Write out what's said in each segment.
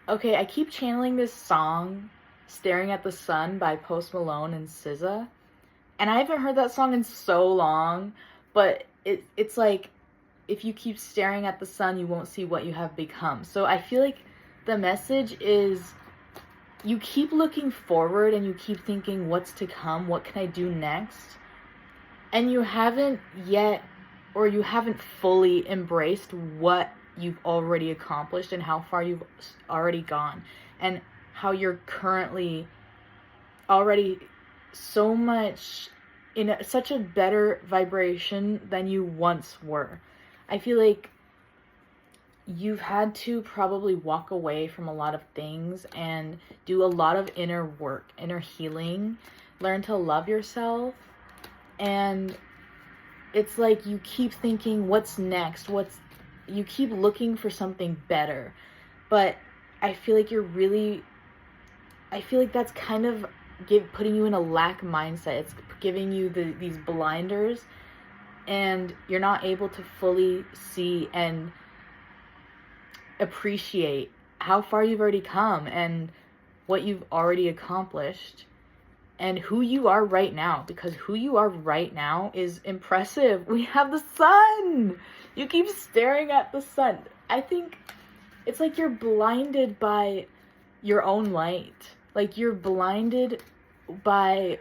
Okay, I keep channeling this song, Staring at the Sun by Post Malone and SZA. And I haven't heard that song in so long, but it's like if you keep staring at the sun, you won't see what you have become. So I feel like the message is you keep looking forward and you keep thinking what's to come, what can I do next? And you haven't yet, or you haven't fully embraced what you've already accomplished and how far you've already gone and how you're currently already so much in such a better vibration than you once were. I feel like you've had to probably walk away from a lot of things and do a lot of inner work, inner healing, learn to love yourself. And it's like you keep thinking, what's next? You keep looking for something better. But I feel like that's kind of putting you in a lack mindset. It's giving you these blinders, and you're not able to fully see and appreciate how far you've already come and what you've already accomplished and who you are right now, because who you are right now is impressive. We have the sun. You keep staring at the sun. I think it's like you're blinded by your own light. Like you're blinded by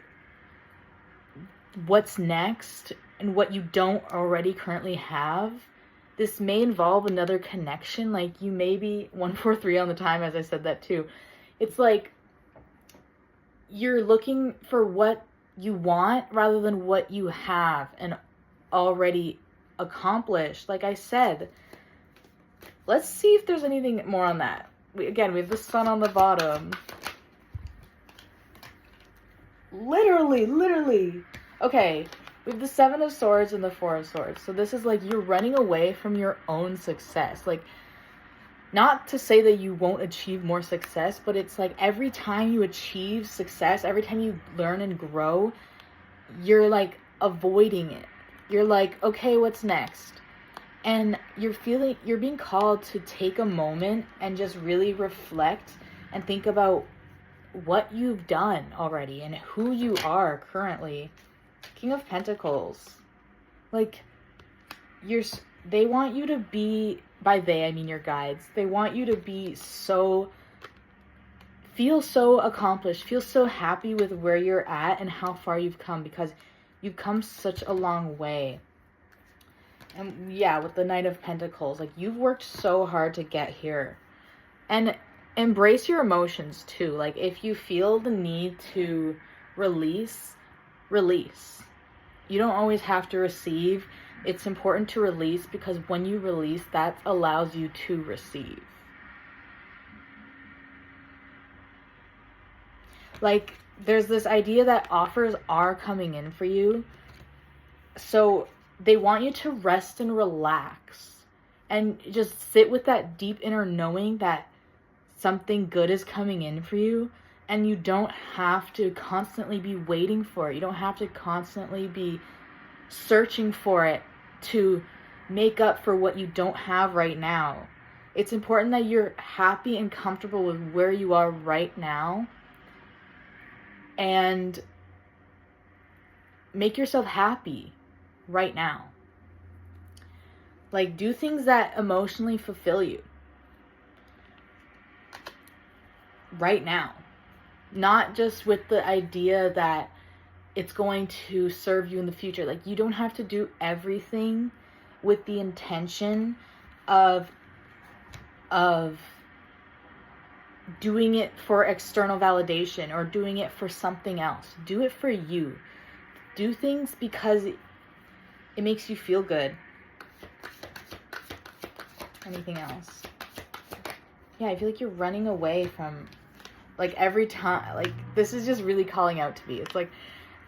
what's next and what you don't already currently have. This may involve another connection. Like you may be 143 on the time, as I said that too. It's like you're looking for what you want rather than what you have and already accomplished. Like I said, let's see if there's anything more on that. We have the sun on the bottom. Literally. Okay, we have the Seven of Swords and the Four of Swords. So this is like you're running away from your own success. Like, not to say that you won't achieve more success, but it's like every time you achieve success, every time you learn and grow, you're like avoiding it. You're like, okay, what's next? And you're being called to take a moment and just really reflect and think about what you've done already and who you are currently. King of Pentacles. Like, they want you to be, by they, I mean your guides, they want you to be feel so accomplished, feel so happy with where you're at and how far you've come, because you've come such a long way. And yeah, with the Knight of Pentacles, like you've worked so hard to get here. And embrace your emotions too. Like if you feel the need to release. You don't always have to receive. It's important to release, because when you release, that allows you to receive. Like there's this idea that offers are coming in for you. So they want you to rest and relax and just sit with that deep inner knowing that something good is coming in for you, and you don't have to constantly be waiting for it. You don't have to constantly be searching for it to make up for what you don't have right now. It's important that you're happy and comfortable with where you are right now, and make yourself happy right now. Like, do things that emotionally fulfill you right now. Not just with the idea that it's going to serve you in the future. Like, you don't have to do everything with the intention of doing it for external validation or doing it for something else. Do it for you. Do things because it makes you feel good. Anything else? Yeah, I feel like you're running away from, like, every time, like, this is just really calling out to me. It's like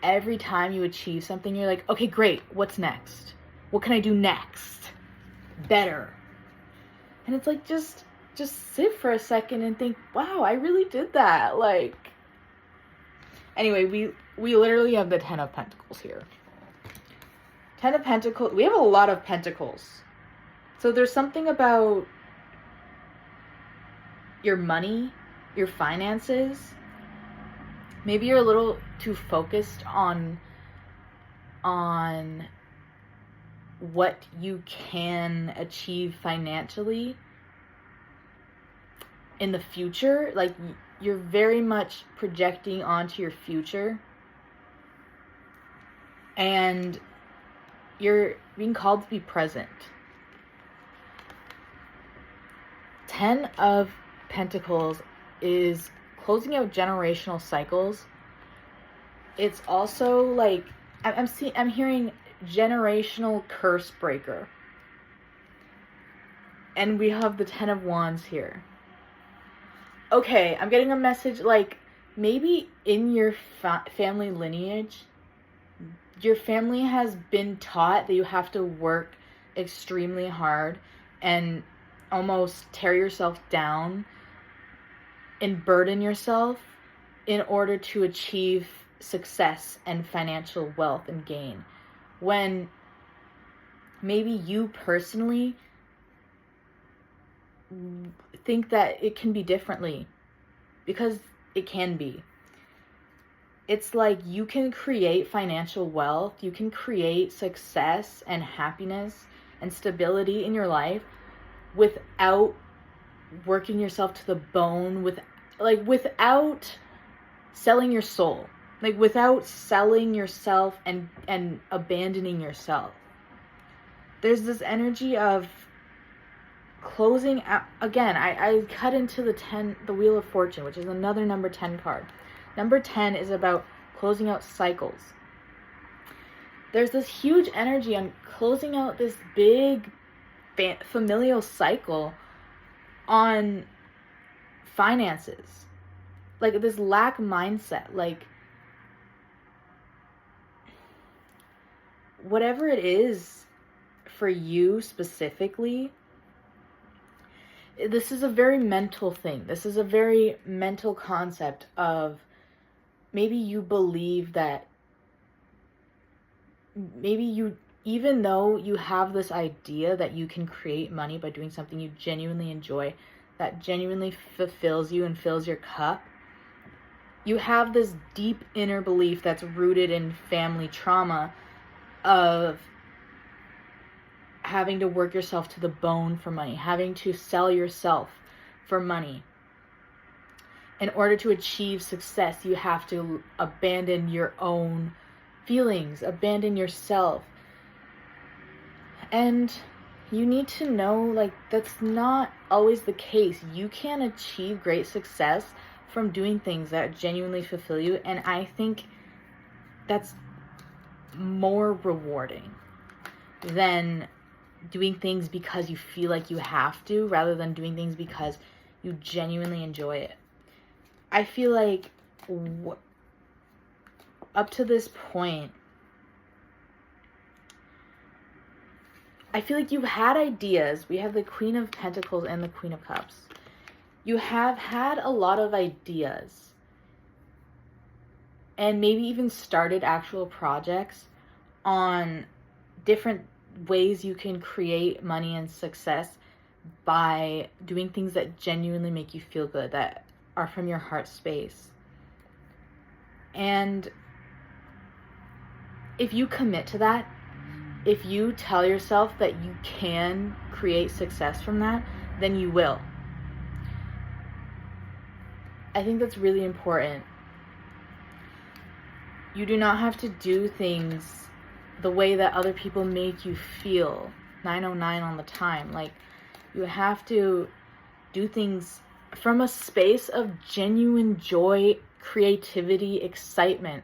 every time you achieve something, you're like, okay, great, what's next? What can I do next? Better. And it's like, just sit for a second and think, wow, I really did that. Like, anyway, we literally have the Ten of Pentacles here. Ten of Pentacles, we have a lot of pentacles. So there's something about your money, your finances. Maybe you're a little too focused on what you can achieve financially in the future. Like, you're very much projecting onto your future, and you're being called to be present. 10 of Pentacles is closing out generational cycles. It's also like, I'm hearing generational curse breaker. And we have the 10 of Wands here. Okay, I'm getting a message like, maybe in your family lineage, your family has been taught that you have to work extremely hard and almost tear yourself down and burden yourself in order to achieve success and financial wealth and gain. When maybe you personally think that it can be differently, because it can be. It's like, you can create financial wealth, you can create success and happiness and stability in your life without working yourself to the bone, without selling your soul, like without selling yourself and abandoning yourself. There's this energy of closing out. Again, I cut into the Wheel of Fortune, which is another number 10 card. Number 10 is about closing out cycles. There's this huge energy on closing out this big familial cycle on finances. Like, this lack mindset. Like, whatever it is for you specifically, this is a very mental thing. This is a very mental concept of, maybe you believe that, maybe you, even though you have this idea that you can create money by doing something you genuinely enjoy, that genuinely fulfills you and fills your cup, you have this deep inner belief that's rooted in family trauma of having to work yourself to the bone for money, having to sell yourself for money. In order to achieve success, you have to abandon your own feelings, abandon yourself. And you need to know, like, that's not always the case. You can achieve great success from doing things that genuinely fulfill you, and I think that's more rewarding than doing things because you feel like you have to, rather than doing things because you genuinely enjoy it. I feel like up to this point, I feel like you've had ideas. We have the Queen of Pentacles and the Queen of Cups. You have had a lot of ideas, and maybe even started actual projects on different ways you can create money and success by doing things that genuinely make you feel good, that are from your heart space. And if you commit to that, if you tell yourself that you can create success from that, then you will. I think that's really important. You do not have to do things the way that other people make you feel. 909 on the time. Like, you have to do things from a space of genuine joy, creativity, excitement.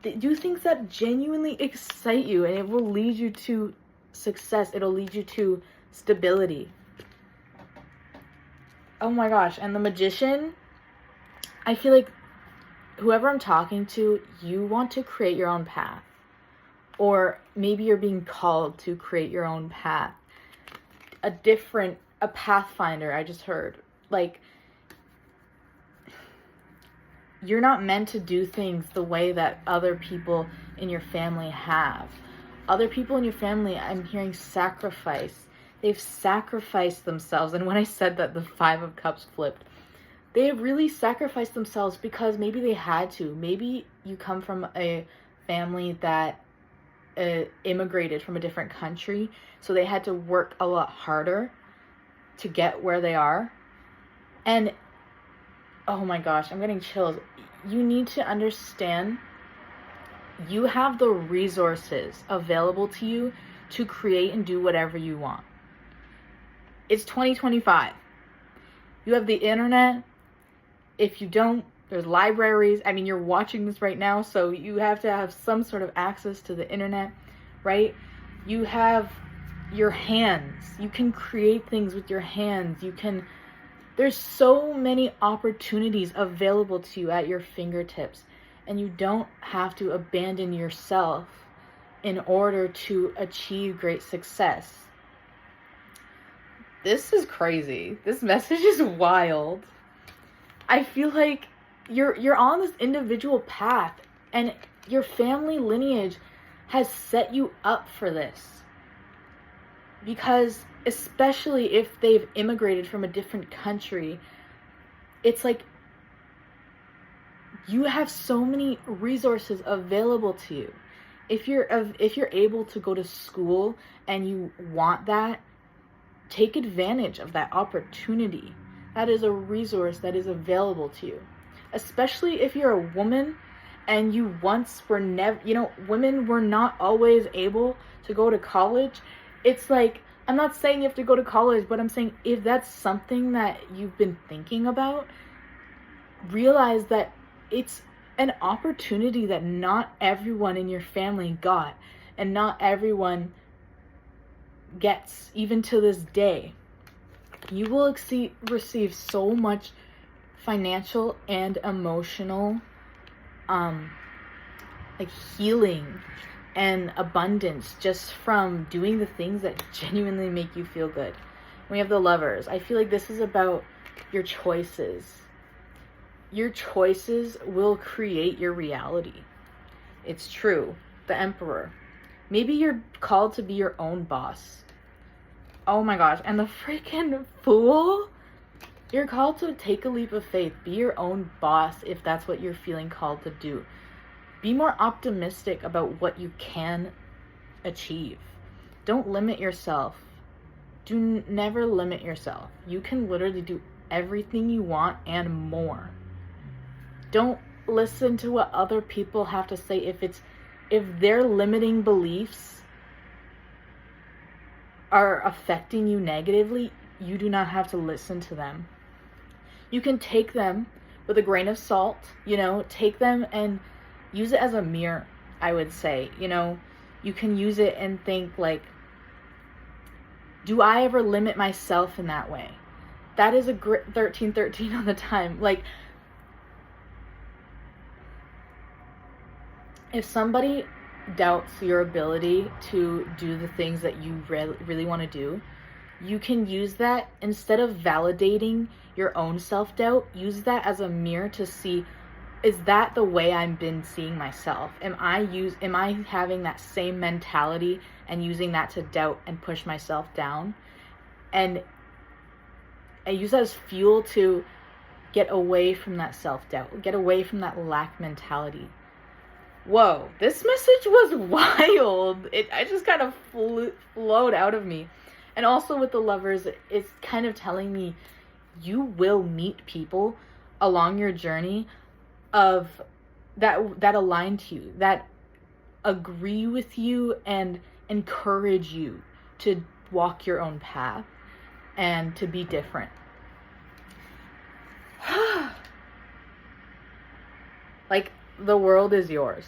Do things that genuinely excite you, and it will lead you to success. It'll lead you to stability. Oh my gosh. And the Magician, I feel like whoever I'm talking to, you want to create your own path. Or maybe you're being called to create your own path. A pathfinder, I just heard. Like, you're not meant to do things the way that other people in your family have. Other people in your family, I'm hearing sacrifice. They've sacrificed themselves. And when I said that, the 5 of Cups flipped. They have really sacrificed themselves because maybe they had to. Maybe you come from a family that immigrated from a different country, so they had to work a lot harder to get where they are. And oh my gosh, I'm getting chills. You need to understand you have the resources available to you to create and do whatever you want. It's 2025. You have the internet. If you don't, there's libraries. I mean, you're watching this right now, so you have to have some sort of access to the internet, right? You have your hands. You can create things with your hands. There's so many opportunities available to you at your fingertips, and you don't have to abandon yourself in order to achieve great success. This is crazy. This message is wild. I feel like you're on this individual path, and your family lineage has set you up for this. Because especially if they've immigrated from a different country, it's like you have so many resources available to you. If you're able to go to school and you want that, take advantage of that opportunity. That is a resource that is available to you. Especially if you're a woman and you once were never, women were not always able to go to college. It's like, I'm not saying you have to go to college, but I'm saying if that's something that you've been thinking about, realize that it's an opportunity that not everyone in your family got, and not everyone gets, even to this day. You will receive so much financial and emotional healing and abundance just from doing the things that genuinely make you feel good. We have the Lovers. I feel like this is about your choices. Your choices will create your reality. It's true. The Emperor. Maybe you're called to be your own boss. Oh my gosh. And the freaking Fool. You're called to take a leap of faith. Be your own boss if that's what you're feeling called to do. Be more optimistic about what you can achieve. Don't limit yourself. Never limit yourself. You can literally do everything you want and more. Don't listen to what other people have to say. If their limiting beliefs are affecting you negatively, you do not have to listen to them. You can take them with a grain of salt, take them and use it as a mirror, I would say. You can use it and think like, do I ever limit myself in that way? That is a 1313 on the time. Like, if somebody doubts your ability to do the things that you really want to do, you can use that, instead of validating your own self-doubt, use that as a mirror to see, is that the way I've been seeing myself? Am I having that same mentality and using that to doubt and push myself down? And I use that as fuel to get away from that self-doubt, get away from that lack mentality. Whoa, this message was wild. I just kind of flowed out of me. And also with the Lovers, it's kind of telling me you will meet people along your journey of that align to you, that agree with you and encourage you to walk your own path and to be different. Like, the world is yours.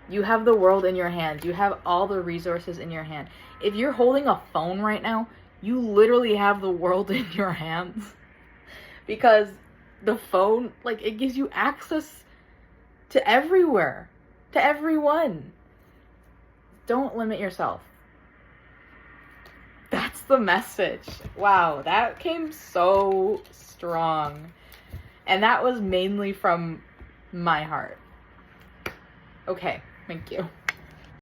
You have the world in your hands. You have all the resources in your hand. If you're holding a phone right now, you literally have the world in your hands. Because the phone, it gives you access to everywhere, to everyone. Don't limit yourself. That's the message. Wow, that came so strong. And that was mainly from my heart. Okay, thank you.